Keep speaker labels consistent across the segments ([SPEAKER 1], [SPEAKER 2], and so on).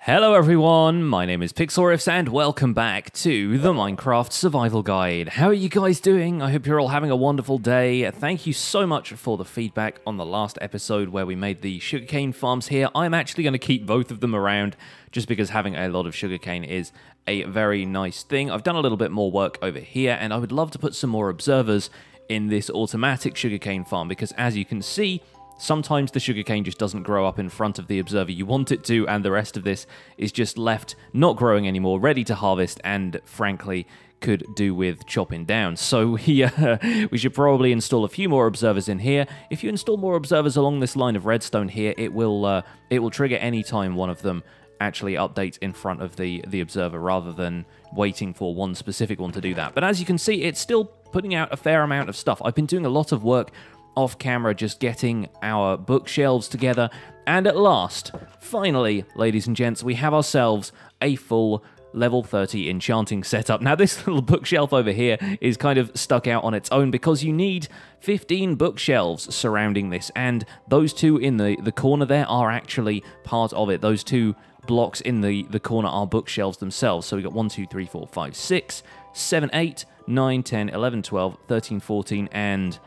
[SPEAKER 1] Hello everyone, my name is Pixelriffs and welcome back to the Minecraft Survival Guide. How are you guys doing? I hope you're all having a wonderful day. Thank you so much for the feedback on the last episode where we made the sugarcane farms here. I'm actually going to keep both of them around just because having a lot of sugarcane is a very nice thing. I've done a little bit more work over here and I would love to put some more observers in this automatic sugarcane farm because as you can see, sometimes the sugarcane just doesn't grow up in front of the observer you want it to, and the rest of this is just left not growing anymore, ready to harvest, and frankly could do with chopping down. So we should probably install a few more observers in here. If you install more observers along this line of redstone here, it will trigger any time one of them actually updates in front of the observer rather than waiting for one specific one to do that. But as you can see, it's still putting out a fair amount of stuff. I've been doing a lot of work off camera just getting our bookshelves together, and at last, finally, ladies and gents, we have ourselves a full level 30 enchanting setup. Now this little bookshelf over here is kind of stuck out on its own because you need 15 bookshelves surrounding this, and those two in the corner there are actually part of it. Those two blocks in the corner are bookshelves themselves. So we got 1, 2, 3, 4, 5, 6, 7, 8, 9, 10, 11, 12, 13, 14, and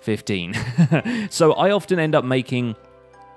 [SPEAKER 1] 15. So I often end up making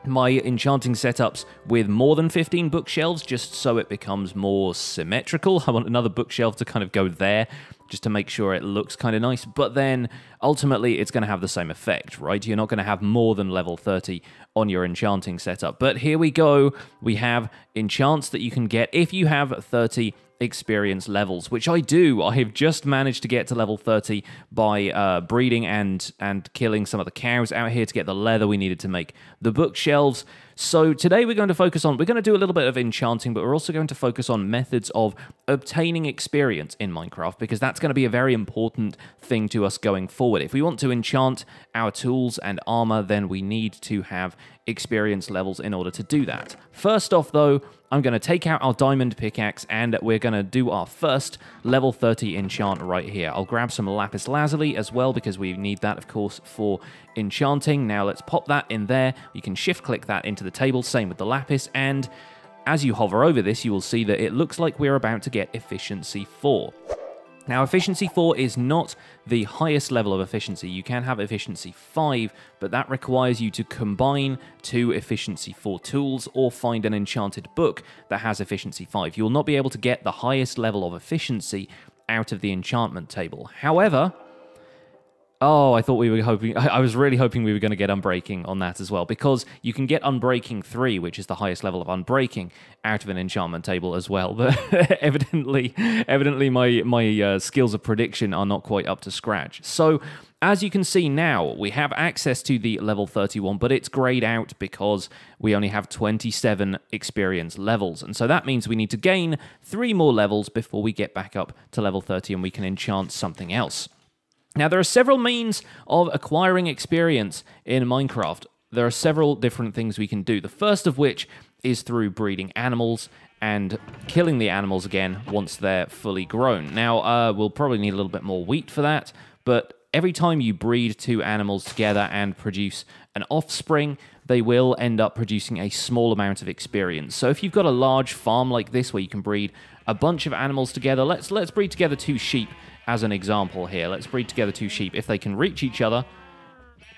[SPEAKER 1] my enchanting setups with more than 15 bookshelves just so it becomes more symmetrical. I want another bookshelf to kind of go there just to make sure it looks kind of nice, but then ultimately it's going to have the same effect, right? You're not going to have more than level 30 on your enchanting setup. But here we go. We have enchants that you can get if you have 30 experience levels, which I do. I have just managed to get to level 30 by breeding and killing some of the cows out here to get the leather we needed to make the bookshelves. So today we're going to do a little bit of enchanting, but we're also going to focus on methods of obtaining experience in Minecraft, because that's going to be a very important thing to us going forward. If we want to enchant our tools and armor, then we need to have experience levels in order to do that. First off, though, I'm going to take out our diamond pickaxe and we're going to do our first level 30 enchant right here. I'll grab some lapis lazuli as well because we need that, of course, for enchanting. Now let's pop that in there. You can shift click that into the table, same with the lapis, and as you hover over this, you will see that it looks like we're about to get efficiency 4. Now, efficiency 4 is not the highest level of efficiency. You can have efficiency 5, but that requires you to combine 2 efficiency 4 tools or find an enchanted book that has efficiency 5. You will not be able to get the highest level of efficiency out of the enchantment table. However, I was really hoping we were going to get Unbreaking on that as well, because you can get Unbreaking 3, which is the highest level of Unbreaking, out of an enchantment table as well. But evidently my skills of prediction are not quite up to scratch. So as you can see now, we have access to the level 31, but it's grayed out because we only have 27 experience levels. And so that means we need to gain 3 more levels before we get back up to level 30 and we can enchant something else. Now, there are several means of acquiring experience in Minecraft. There are several different things we can do. The first of which is through breeding animals and killing the animals again once they're fully grown. Now, we'll probably need a little bit more wheat for that, but every time you breed 2 animals together and produce an offspring, they will end up producing a small amount of experience. So if you've got a large farm like this where you can breed a bunch of animals together, let's breed together 2 sheep as an example here. Let's breed together 2 sheep. If they can reach each other,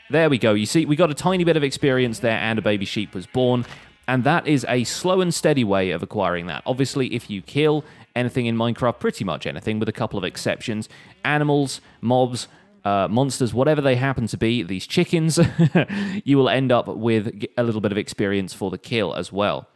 [SPEAKER 1] there we go. You see, we got a tiny bit of experience there and a baby sheep was born, and that is a slow and steady way of acquiring that. Obviously, if you kill anything in Minecraft, pretty much anything with a couple of exceptions, animals, mobs, monsters, whatever they happen to be, these chickens, you will end up with a little bit of experience for the kill as well.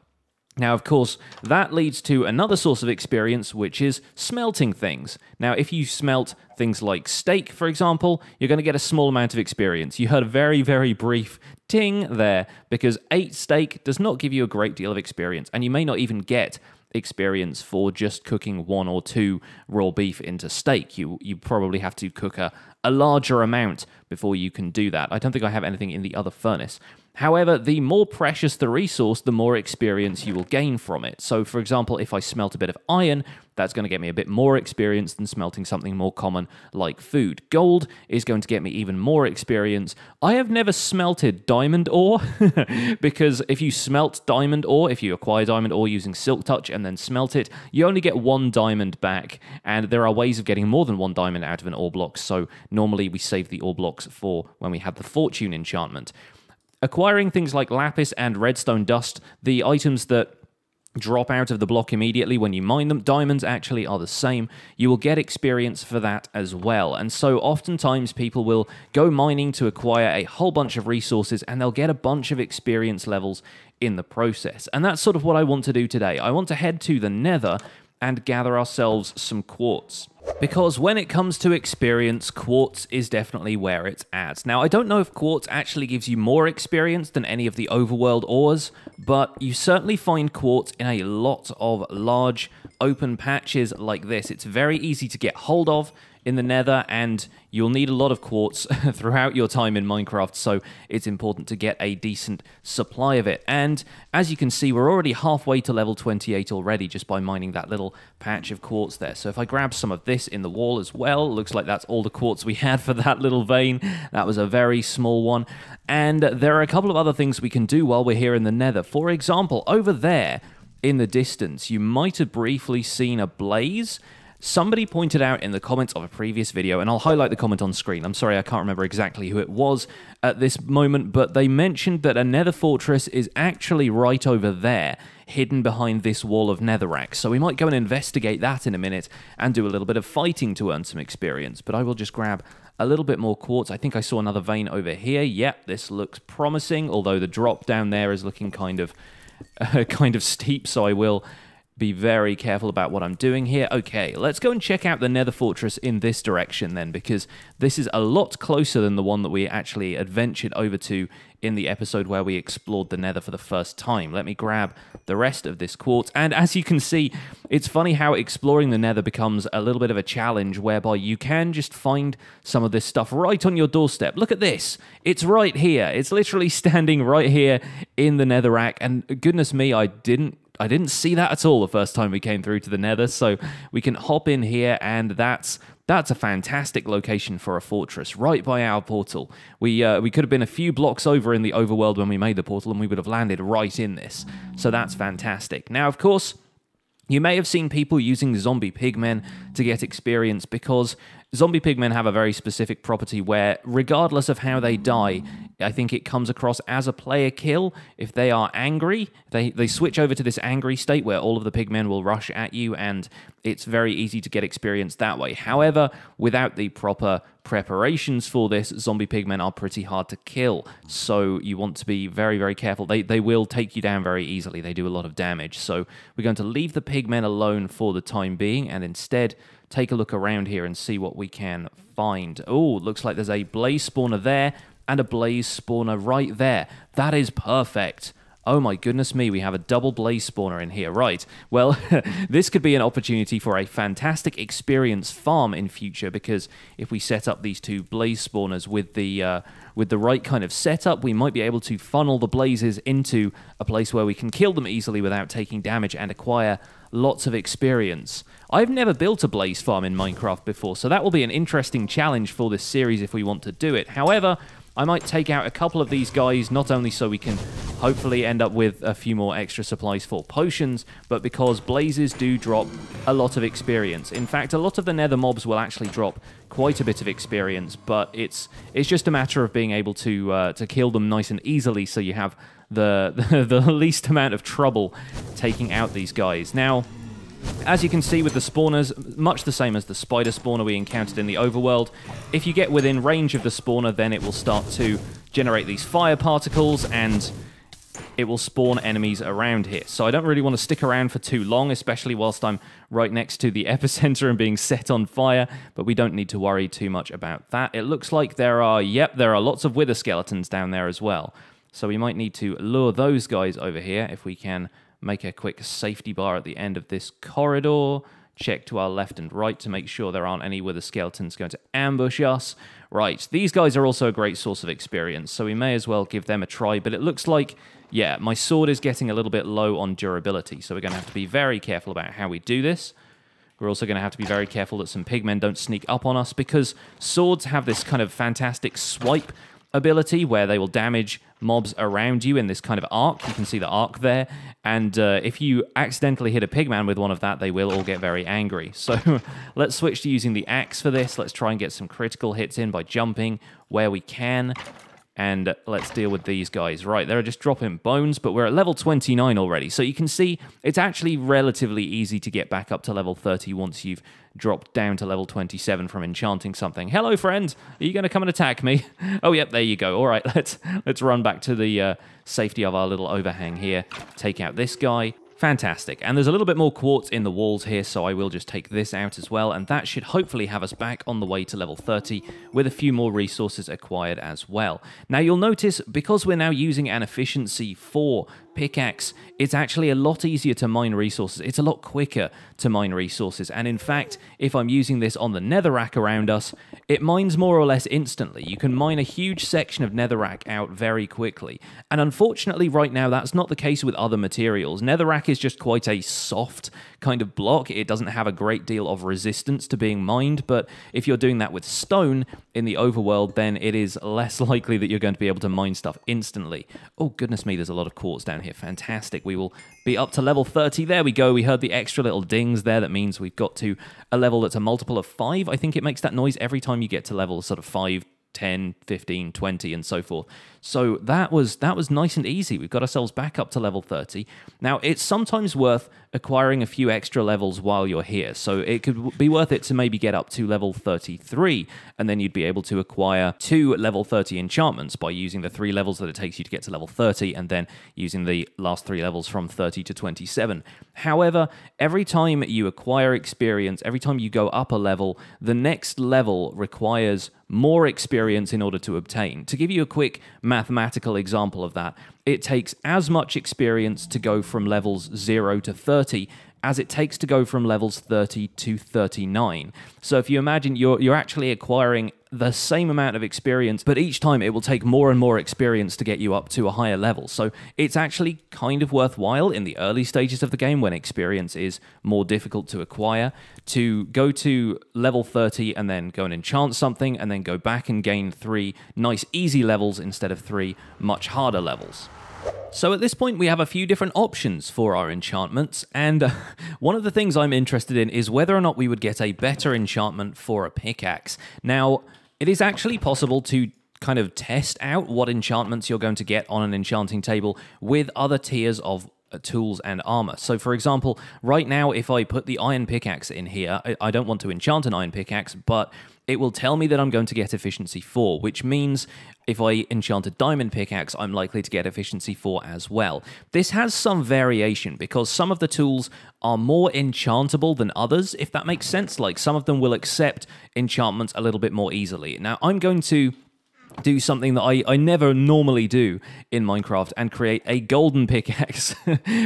[SPEAKER 1] Now, of course, that leads to another source of experience, which is smelting things. Now, if you smelt things like steak, for example, you're going to get a small amount of experience. You heard a very, very brief ting there, because 8 steak does not give you a great deal of experience, and you may not even get experience for just cooking 1 or 2 raw beef into steak. You probably have to cook a larger amount before you can do that. I don't think I have anything in the other furnace. However, the more precious the resource, the more experience you will gain from it. So, for example, if I smelt a bit of iron, that's going to get me a bit more experience than smelting something more common like food. Gold is going to get me even more experience. I have never smelted diamond ore, because if you smelt diamond ore, if you acquire diamond ore using Silk Touch and then smelt it, you only get 1 diamond back, and there are ways of getting more than 1 diamond out of an ore block, so normally we save the ore blocks for when we have the fortune enchantment. Acquiring things like lapis and redstone dust, the items that drop out of the block immediately when you mine them, diamonds actually are the same. You will get experience for that as well. And so oftentimes people will go mining to acquire a whole bunch of resources, and they'll get a bunch of experience levels in the process. And that's sort of what I want to do today. I want to head to the Nether and gather ourselves some quartz. Because when it comes to experience, quartz is definitely where it's at. Now, I don't know if quartz actually gives you more experience than any of the overworld ores, but you certainly find quartz in a lot of large open patches like this. It's very easy to get hold of in the Nether, and you'll need a lot of quartz throughout your time in Minecraft, so it's important to get a decent supply of it. And as you can see, we're already halfway to level 28 already just by mining that little patch of quartz there. So if I grab some of this in the wall as well, looks like that's all the quartz we had for that little vein. That was a very small one. And there are a couple of other things we can do while we're here in the Nether. For example, over there in the distance, you might have briefly seen a blaze. Somebody pointed out in the comments of a previous video, and I'll highlight the comment on screen. I'm sorry, I can't remember exactly who it was at this moment, but they mentioned that a nether fortress is actually right over there, hidden behind this wall of netherrack. So we might go and investigate that in a minute and do a little bit of fighting to earn some experience. But I will just grab a little bit more quartz. I think I saw another vein over here. Yep, this looks promising, although the drop down there is looking kind of steep, so I will be very careful about what I'm doing here. Okay, let's go and check out the nether fortress in this direction then, because this is a lot closer than the one that we actually adventured over to in the episode where we explored the nether for the first time. Let me grab the rest of this quartz, and as you can see, it's funny how exploring the nether becomes a little bit of a challenge, whereby you can just find some of this stuff right on your doorstep. Look at this. It's right here. It's literally standing right here in the netherrack, and goodness me, I didn't see that at all the first time we came through to the nether, so we can hop in here, and that's a fantastic location for a fortress, right by our portal. We could have been a few blocks over in the overworld when we made the portal, and we would have landed right in this, so that's fantastic. Now, of course, you may have seen people using zombie pigmen to get experience, because zombie pigmen have a very specific property where, regardless of how they die, I think it comes across as a player kill. If they are angry, they switch over to this angry state where all of the pigmen will rush at you, and it's very easy to get experience that way. However, without the proper preparations for this, zombie pigmen are pretty hard to kill, so you want to be very, very careful. They will take you down very easily. They do a lot of damage, so we're going to leave the pigmen alone for the time being, and instead take a look around here and see what we can find. Oh, looks like there's a blaze spawner there and a blaze spawner right there. That is perfect. Oh my goodness me, we have a double blaze spawner in here. Right, well, this could be an opportunity for a fantastic experience farm in future, because if we set up these two blaze spawners with the right kind of setup, we might be able to funnel the blazes into a place where we can kill them easily without taking damage and acquire lots of experience. I've never built a blaze farm in Minecraft before, so that will be an interesting challenge for this series if we want to do it. However, I might take out a couple of these guys, not only so we can hopefully end up with a few more extra supplies for potions, but because blazes do drop a lot of experience. In fact, a lot of the nether mobs will actually drop quite a bit of experience, but it's just a matter of being able to kill them nice and easily, so you have the least amount of trouble taking out these guys. Now, as you can see with the spawners, much the same as the spider spawner we encountered in the overworld, if you get within range of the spawner, then it will start to generate these fire particles, and it will spawn enemies around here. So I don't really want to stick around for too long, especially whilst I'm right next to the epicenter and being set on fire, but we don't need to worry too much about that. It looks like there are lots of wither skeletons down there as well. So we might need to lure those guys over here if we can make a quick safety bar at the end of this corridor. check to our left and right to make sure there aren't any wither skeletons going to ambush us. Right, these guys are also a great source of experience, so we may as well give them a try, but it looks like, yeah, my sword is getting a little bit low on durability, so we're going to have to be very careful about how we do this. We're also going to have to be very careful that some pigmen don't sneak up on us, because swords have this kind of fantastic swipe ability where they will damage mobs around you in this kind of arc. You can see the arc there, and if you accidentally hit a pigman with one of that, they will all get very angry. So let's switch to using the axe for this. Let's try and get some critical hits in by jumping where we can. And let's deal with these guys. Right, they're just dropping bones, but we're at level 29 already. So you can see it's actually relatively easy to get back up to level 30 once you've dropped down to level 27 from enchanting something. Hello, friend. Are you going to come and attack me? Oh, yep, there you go. All right, let's run back to the safety of our little overhang here. Take out this guy. Fantastic. And there's a little bit more quartz in the walls here, so I will just take this out as well, and that should hopefully have us back on the way to level 30 with a few more resources acquired as well. Now you'll notice, because we're now using an efficiency 4 pickaxe, it's actually a lot easier to mine resources. It's a lot quicker to mine resources, and in fact, if I'm using this on the netherrack around us, it mines more or less instantly. You can mine a huge section of netherrack out very quickly, and unfortunately right now that's not the case with other materials. Netherrack is just quite a soft kind of block. It doesn't have a great deal of resistance to being mined, but if you're doing that with stone in the overworld, then it is less likely that you're going to be able to mine stuff instantly. Oh goodness me, there's a lot of quartz down here. Fantastic. We will be up to level 30. There we go. We heard the extra little dings there. That means we've got to a level that's a multiple of 5. I think it makes that noise every time you get to level sort of 5, 10, 15, 20, and so forth. So that was nice and easy. We've got ourselves back up to level 30. Now, it's sometimes worth acquiring a few extra levels while you're here. So it could be worth it to maybe get up to level 33, and then you'd be able to acquire 2 level 30 enchantments by using the 3 levels that it takes you to get to level 30, and then using the last 3 levels from 30 to 27. However, every time you acquire experience, every time you go up a level, the next level requires more experience in order to obtain. To give you a quick mathematical example of that, it takes as much experience to go from levels 0 to 30 as it takes to go from levels 30 to 39. So if you imagine you're actually acquiring the same amount of experience, but each time it will take more and more experience to get you up to a higher level. So it's actually kind of worthwhile in the early stages of the game, when experience is more difficult to acquire, to go to level 30 and then go and enchant something, and then go back and gain 3 nice easy levels instead of 3 much harder levels. So at this point we have a few different options for our enchantments, and one of the things I'm interested in is whether or not we would get a better enchantment for a pickaxe. Now, it is actually possible to kind of test out what enchantments you're going to get on an enchanting table with other tiers of tools and armor. So for example, right now if I put the iron pickaxe in here, I don't want to enchant an iron pickaxe, but it will tell me that I'm going to get efficiency 4, which means if I enchant a diamond pickaxe, I'm likely to get efficiency 4 as well. This has some variation because some of the tools are more enchantable than others, if that makes sense. Like, some of them will accept enchantments a little bit more easily. Now, I'm going to do something that I never normally do in Minecraft and create a golden pickaxe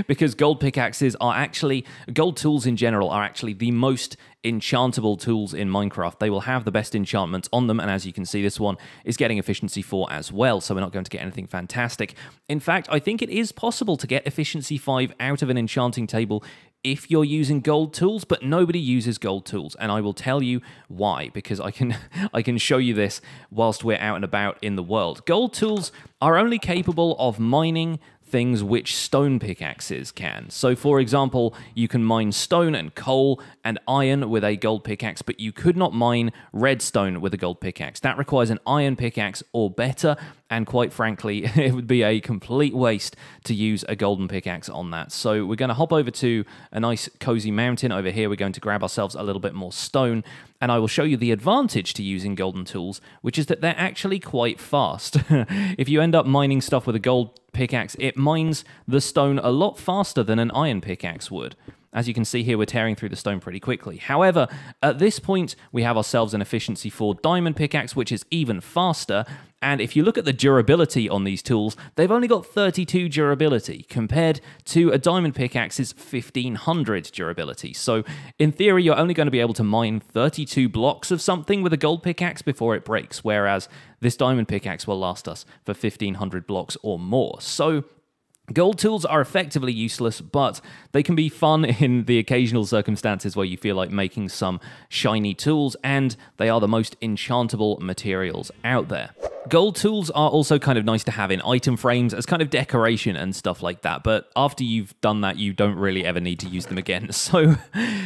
[SPEAKER 1] because gold pickaxes are actually, gold tools in general are actually the most enchantable tools in Minecraft. They will have the best enchantments on them, and as you can see, this one is getting efficiency 4 as well, so we're not going to get anything fantastic. In fact, I think it is possible to get efficiency 5 out of an enchanting table if you're using gold tools, but nobody uses gold tools, and I will tell you why, because I can show you this whilst we're out and about in the world. Gold tools are only capable of mining things which stone pickaxes can. So for example, you can mine stone and coal and iron with a gold pickaxe, but you could not mine redstone with a gold pickaxe. That requires an iron pickaxe or better, and quite frankly, it would be a complete waste to use a golden pickaxe on that. So we're going to hop over to a nice cozy mountain over here. We're going to grab ourselves a little bit more stone, and I will show you the advantage to using golden tools, which is that they're actually quite fast. If you end up mining stuff with a gold pickaxe, it mines the stone a lot faster than an iron pickaxe would. As you can see here, we're tearing through the stone pretty quickly. However, at this point, we have ourselves an efficiency 4 diamond pickaxe, which is even faster. And if you look at the durability on these tools, they've only got 32 durability compared to a diamond pickaxe's 1500 durability. So in theory, you're only going to be able to mine 32 blocks of something with a gold pickaxe before it breaks, whereas this diamond pickaxe will last us for 1500 blocks or more. So gold tools are effectively useless, but they can be fun in the occasional circumstances where you feel like making some shiny tools, and they are the most enchantable materials out there. Gold tools are also kind of nice to have in item frames as kind of decoration and stuff like that, but after you've done that, you don't really ever need to use them again. So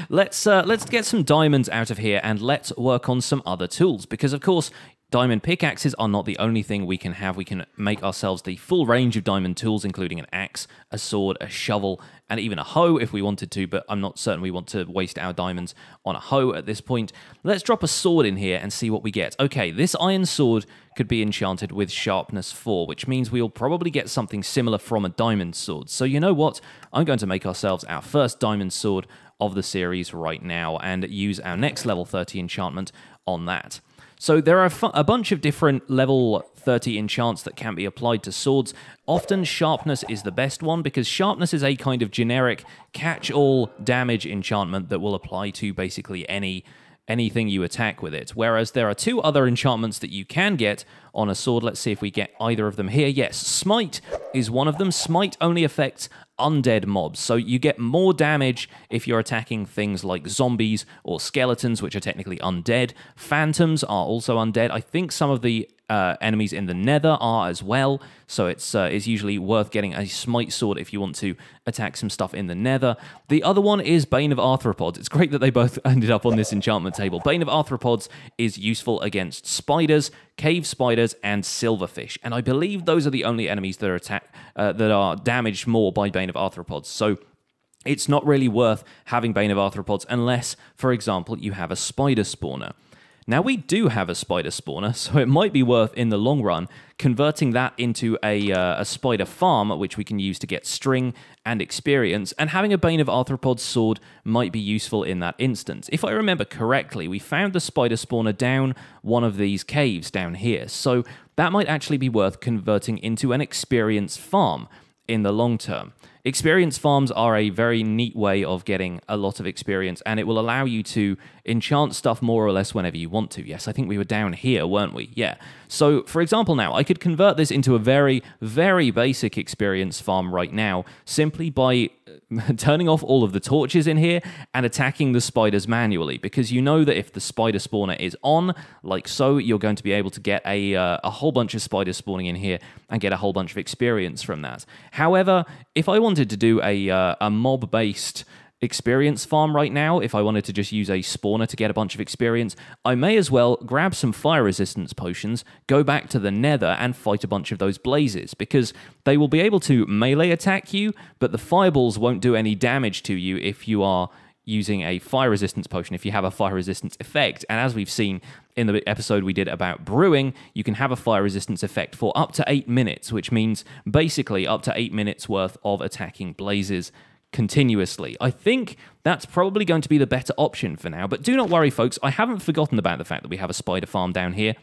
[SPEAKER 1] let's get some diamonds out of here and let's work on some other tools, because of course, diamond pickaxes are not the only thing we can have. We can make ourselves the full range of diamond tools, including an axe, a sword, a shovel, and even a hoe if we wanted to, but I'm not certain we want to waste our diamonds on a hoe at this point. Let's drop a sword in here and see what we get. Okay, this iron sword could be enchanted with sharpness 4, which means we'll probably get something similar from a diamond sword. So you know what? I'm going to make ourselves our first diamond sword of the series right now and use our next level 30 enchantment on that. So there are a bunch of different level 30 enchants that can be applied to swords. Often sharpness is the best one, because sharpness is a kind of generic catch-all damage enchantment that will apply to basically anything you attack with it. Whereas there are two other enchantments that you can get on a sword. Let's see if we get either of them here. Yes, Smite is one of them. Smite only affects undead mobs, so you get more damage if you're attacking things like zombies or skeletons, which are technically undead. Phantoms are also undead. I think some of the enemies in the Nether are as well, so it's usually worth getting a Smite sword if you want to attack some stuff in the Nether. The other one is Bane of Arthropods. It's great that they both ended up on this enchantment table. Bane of Arthropods is useful against spiders, cave spiders, and silverfish, and I believe those are the only enemies that are damaged more by Bane of Arthropods. So it's not really worth having Bane of Arthropods unless, for example, you have a spider spawner. Now, we do have a spider spawner, so it might be worth, in the long run, converting that into a spider farm, which we can use to get string and experience, and having a Bane of Arthropods sword might be useful in that instance. If I remember correctly, we found the spider spawner down one of these caves down here, so that might actually be worth converting into an experience farm in the long term. Experience farms are a very neat way of getting a lot of experience, and it will allow you to enchant stuff more or less whenever you want to. Yes, I think we were down here, weren't we? Yeah. So, for example now, I could convert this into a very, very basic experience farm right now, simply by turning off all of the torches in here and attacking the spiders manually, because you know that if the spider spawner is on, like so, you're going to be able to get a whole bunch of spiders spawning in here and get a whole bunch of experience from that. However, if I wanted to do a mob-based experience farm right now, if I wanted to just use a spawner to get a bunch of experience, I may as well grab some fire resistance potions, go back to the Nether, and fight a bunch of those blazes, because they will be able to melee attack you, but the fireballs won't do any damage to you if you are using a fire resistance potion, if you have a fire resistance effect. And as we've seen in the episode we did about brewing, you can have a fire resistance effect for up to 8 minutes, which means basically up to 8 minutes worth of attacking blazes continuously. I think that's probably going to be the better option for now, but do not worry, folks. I haven't forgotten about the fact that we have a spider farm down here,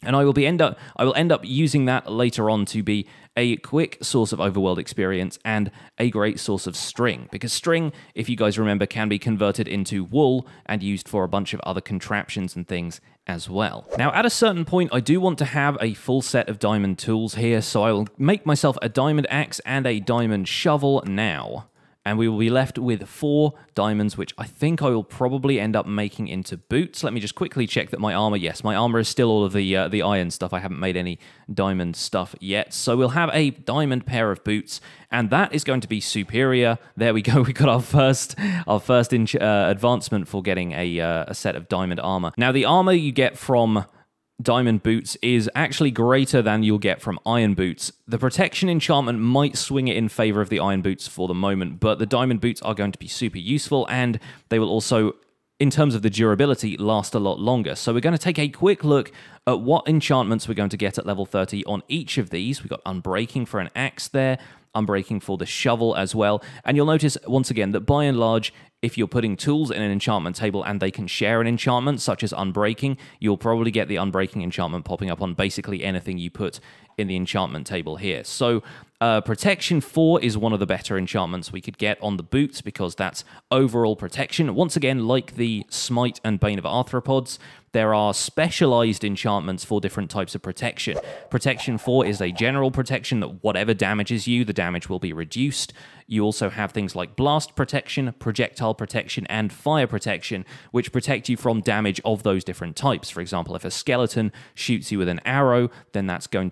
[SPEAKER 1] and I will end up using that later on to be a quick source of overworld experience and a great source of string, because string, if you guys remember, can be converted into wool and used for a bunch of other contraptions and things as well. Now, at a certain point, I do want to have a full set of diamond tools here, so I will make myself a diamond axe and a diamond shovel now. And we will be left with 4 diamonds, which I think I will probably end up making into boots. Let me just quickly check that my armor, yes, my armor is still all of the iron stuff. I haven't made any diamond stuff yet. So we'll have a diamond pair of boots, and that is going to be superior. There we go. We got our first advancement for getting a set of diamond armor. Now, the armor you get from diamond boots is actually greater than you'll get from iron boots. The protection enchantment might swing it in favor of the iron boots for the moment, but the diamond boots are going to be super useful, and they will also, in terms of the durability, last a lot longer. So we're going to take a quick look at what enchantments we're going to get at level 30 on each of these. We've got Unbreaking for an axe there. Unbreaking for the shovel as well. And you'll notice, once again, that by and large, if you're putting tools in an enchantment table and they can share an enchantment, such as Unbreaking, you'll probably get the Unbreaking enchantment popping up on basically anything you put in the enchantment table here. So Protection 4 is one of the better enchantments we could get on the boots because that's overall protection. Once again, like the Smite and Bane of Arthropods, there are specialized enchantments for different types of protection. Protection 4 is a general protection that whatever damages you, the damage will be reduced. You also have things like Blast Protection, Projectile Protection, and Fire Protection, which protect you from damage of those different types. For example, if a skeleton shoots you with an arrow, then it's going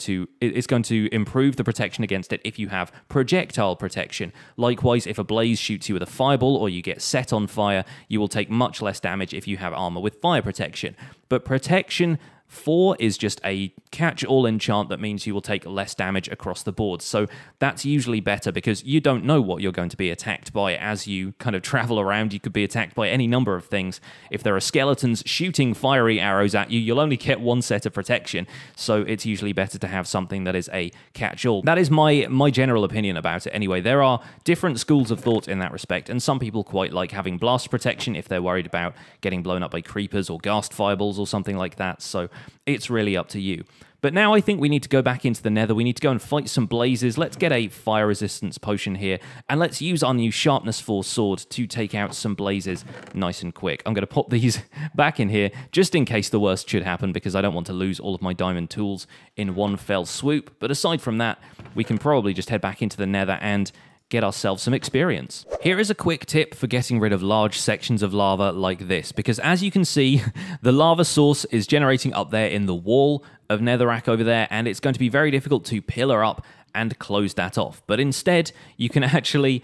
[SPEAKER 1] to improve the protection against it if you have Projectile Protection. Likewise, if a blaze shoots you with a fireball or you get set on fire, you will take much less damage if you have armor with Fire Protection. But Protection 4 is just a catch-all enchant that means you will take less damage across the board. So that's usually better because you don't know what you're going to be attacked by as you kind of travel around. You could be attacked by any number of things. If there are skeletons shooting fiery arrows at you, you'll only get one set of protection. So it's usually better to have something that is a catch-all. That is my general opinion about it anyway. There are different schools of thought in that respect, and some people quite like having blast protection if they're worried about getting blown up by creepers or ghast fireballs or something like that. So it's really up to you. But now I think we need to go back into the nether. We need to go and fight some blazes. Let's get a fire resistance potion here. And let's use our new sharpness 4 sword to take out some blazes nice and quick. I'm going to pop these back in here just in case the worst should happen because I don't want to lose all of my diamond tools in one fell swoop. But aside from that, we can probably just head back into the nether and get ourselves some experience. Here is a quick tip for getting rid of large sections of lava like this, because as you can see, the lava source is generating up there in the wall of Netherrack over there, and it's going to be very difficult to pillar up and close that off. But instead, you can actually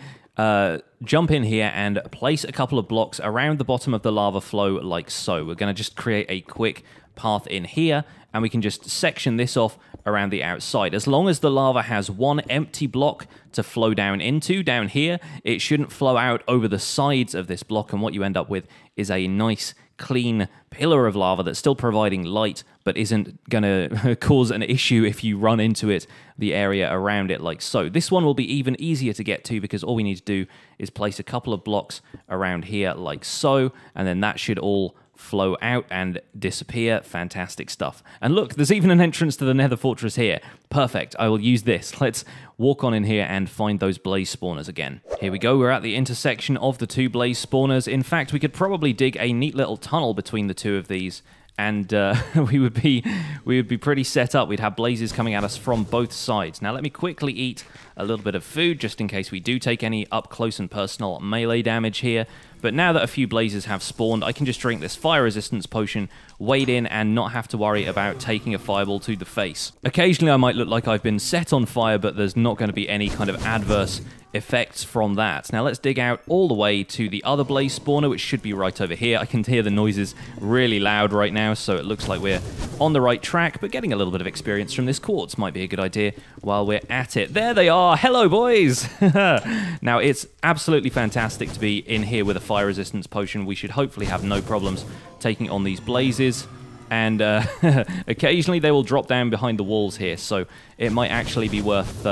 [SPEAKER 1] jump in here and place a couple of blocks around the bottom of the lava flow like so. We're going to just create a quick path in here, and we can just section this off around the outside. As long as the lava has one empty block to flow down into down here, it shouldn't flow out over the sides of this block, and what you end up with is a nice clean pillar of lava that's still providing light but isn't going to cause an issue if you run into it, the area around it like so. This one will be even easier to get to because all we need to do is place a couple of blocks around here like so, and then that should all flow out and disappear. Fantastic stuff. And look, there's even an entrance to the Nether Fortress here. Perfect. I will use this. Let's walk on in here and find those blaze spawners again. Here we go. We're at the intersection of the two blaze spawners. In fact, we could probably dig a neat little tunnel between the two of these, and we would be pretty set up. We'd have blazes coming at us from both sides. Now let me quickly eat a little bit of food just in case we do take any up close and personal melee damage here. But now that a few blazes have spawned, I can just drink this fire resistance potion, wade in, and not have to worry about taking a fireball to the face. Occasionally I might look like I've been set on fire, but there's not going to be any kind of adverse effects from that. Now let's dig out all the way to the other blaze spawner, which should be right over here. I can hear the noises really loud right now, so it looks like we're on the right track, but getting a little bit of experience from this quartz might be a good idea while we're at it. There they are! Hello, boys! Now, it's absolutely fantastic to be in here with a fire resistance potion. We should hopefully have no problems taking on these blazes, and occasionally they will drop down behind the walls here, so it might actually be worth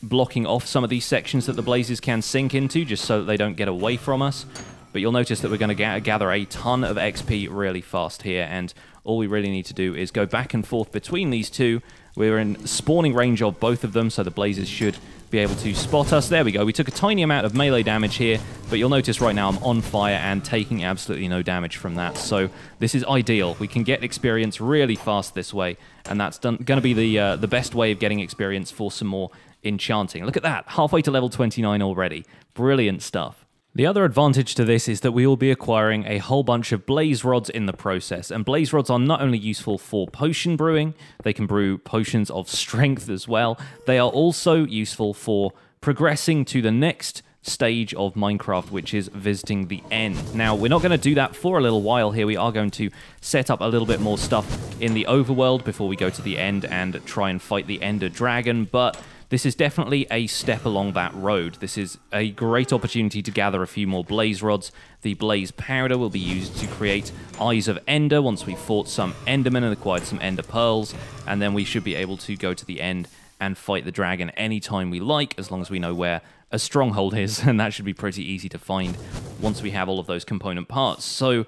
[SPEAKER 1] blocking off some of these sections that the blazes can sink into, just so that they don't get away from us. But you'll notice that we're going to gather a ton of XP really fast here, and all we really need to do is go back and forth between these two. We're in spawning range of both of them, so the blazes should be able to spot us. There we go. We took a tiny amount of melee damage here, but you'll notice right now I'm on fire and taking absolutely no damage from that. So this is ideal. We can get experience really fast this way, and that's going to be the best way of getting experience for some more enchanting. Look at that. Halfway to level 29 already. Brilliant stuff. The other advantage to this is that we will be acquiring a whole bunch of blaze rods in the process, and blaze rods are not only useful for potion brewing, they can brew potions of strength as well, they are also useful for progressing to the next stage of Minecraft, which is visiting the end. Now, we're not going to do that for a little while here. We are going to set up a little bit more stuff in the overworld before we go to the end and try and fight the Ender Dragon, but this is definitely a step along that road. This is a great opportunity to gather a few more blaze rods. The blaze powder will be used to create Eyes of Ender once we've fought some Endermen and acquired some Ender Pearls, and then we should be able to go to the end and fight the dragon anytime we like, as long as we know where a stronghold is, and that should be pretty easy to find once we have all of those component parts. So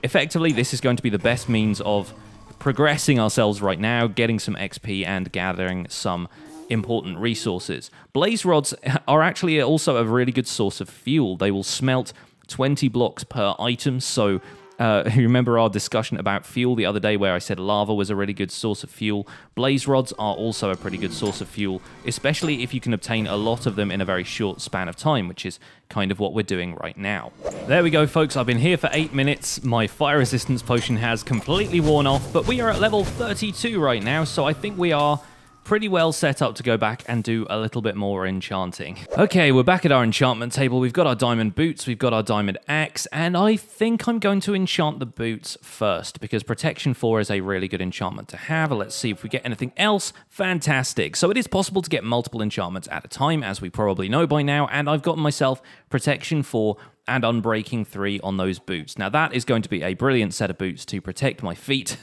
[SPEAKER 1] effectively, this is going to be the best means of progressing ourselves right now, getting some XP and gathering some important resources. Blaze rods are actually also a really good source of fuel. They will smelt 20 blocks per item, so you remember our discussion about fuel the other day where I said lava was a really good source of fuel. Blaze rods are also a pretty good source of fuel, especially if you can obtain a lot of them in a very short span of time, which is kind of what we're doing right now. There we go, folks. I've been here for 8 minutes. My fire resistance potion has completely worn off, but we are at level 32 right now, so I think we are pretty well set up to go back and do a little bit more enchanting. Okay, we're back at our enchantment table. We've got our diamond boots, we've got our diamond axe, and I think I'm going to enchant the boots first because protection 4 is a really good enchantment to have. Let's see if we get anything else. Fantastic. So it is possible to get multiple enchantments at a time, as we probably know by now, and I've gotten myself protection 4 and Unbreaking 3 on those boots. Now that is going to be a brilliant set of boots to protect my feet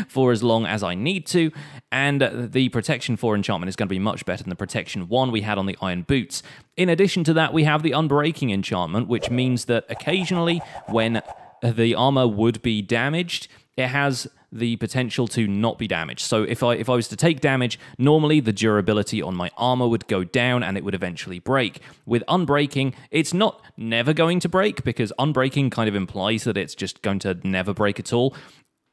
[SPEAKER 1] for as long as I need to, and the Protection 4 enchantment is going to be much better than the Protection 1 we had on the iron boots. In addition to that, we have the Unbreaking enchantment, which means that occasionally when the armor would be damaged, it has the potential to not be damaged. So if I was to take damage, normally the durability on my armor would go down and it would eventually break. With Unbreaking, it's not never going to break, because Unbreaking kind of implies that it's just going to never break at all.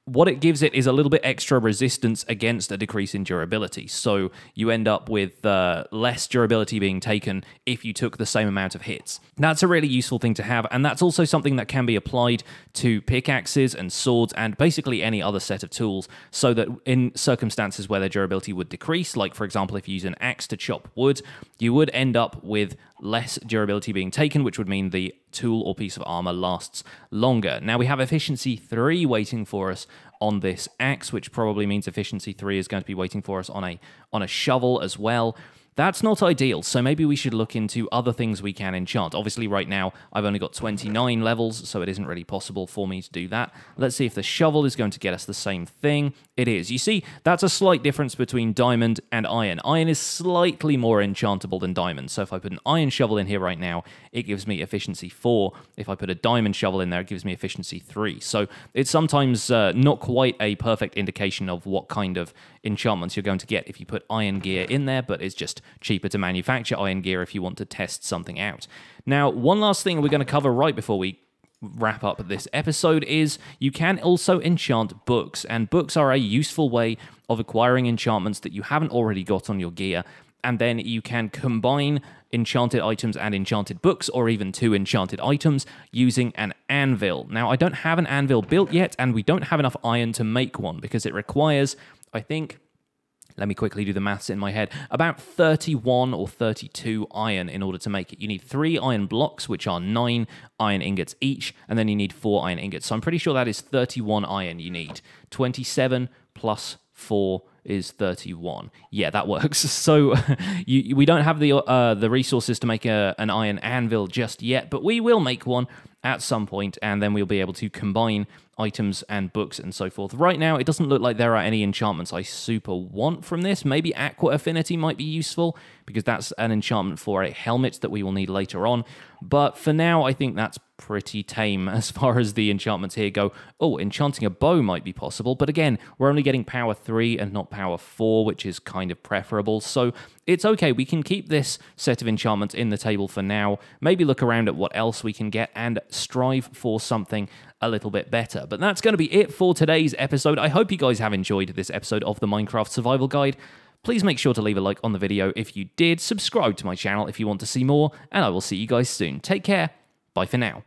[SPEAKER 1] What it gives it is a little bit extra resistance against a decrease in durability. So you end up with less durability being taken if you took the same amount of hits. That's a really useful thing to have, and that's also something that can be applied to pickaxes and swords and basically any other set of tools, so that in circumstances where their durability would decrease, like for example if you use an axe to chop wood, you would end up with less durability being taken, which would mean the tool or piece of armor lasts longer. Now we have efficiency 3 waiting for us on this axe, which probably means efficiency 3 is going to be waiting for us on a shovel as well. That's not ideal, so maybe we should look into other things we can enchant. Obviously, right now, I've only got 29 levels, so it isn't really possible for me to do that. Let's see if the shovel is going to get us the same thing. It is. You see, that's a slight difference between diamond and iron. Iron is slightly more enchantable than diamond, so if I put an iron shovel in here right now, it gives me efficiency 4. If I put a diamond shovel in there, it gives me efficiency 3. So it's sometimes not quite a perfect indication of what kind of enchantments you're going to get if you put iron gear in there, but it's just cheaper to manufacture iron gear if you want to test something out. Now, one last thing we're going to cover right before we wrap up this episode is you can also enchant books, and books are a useful way of acquiring enchantments that you haven't already got on your gear, and then you can combine enchanted items and enchanted books, or even 2 enchanted items, using an anvil. Now, I don't have an anvil built yet, and we don't have enough iron to make one, because it requires, I think, let me quickly do the maths in my head, about 31 or 32 iron in order to make it. You need 3 iron blocks, which are 9 iron ingots each, and then you need 4 iron ingots. So I'm pretty sure that is 31 iron you need. 27 plus 4 is 31. Yeah, that works. So we don't have the resources to make an iron anvil just yet, but we will make one at some point, and then we'll be able to combine items and books and so forth. Right now, it doesn't look like there are any enchantments I super want from this. Maybe Aqua Affinity might be useful, because that's an enchantment for a helmet that we will need later on. But for now, I think that's pretty tame as far as the enchantments here go. Oh, enchanting a bow might be possible, but again, we're only getting power 3 and not power 4, which is kind of preferable, so it's okay. We can keep this set of enchantments in the table for now, maybe look around at what else we can get, and strive for something a little bit better. But that's going to be it for today's episode. I hope you guys have enjoyed this episode of the Minecraft Survival Guide. Please make sure to leave a like on the video if you did, subscribe to my channel if you want to see more, and I will see you guys soon. Take care. Bye for now.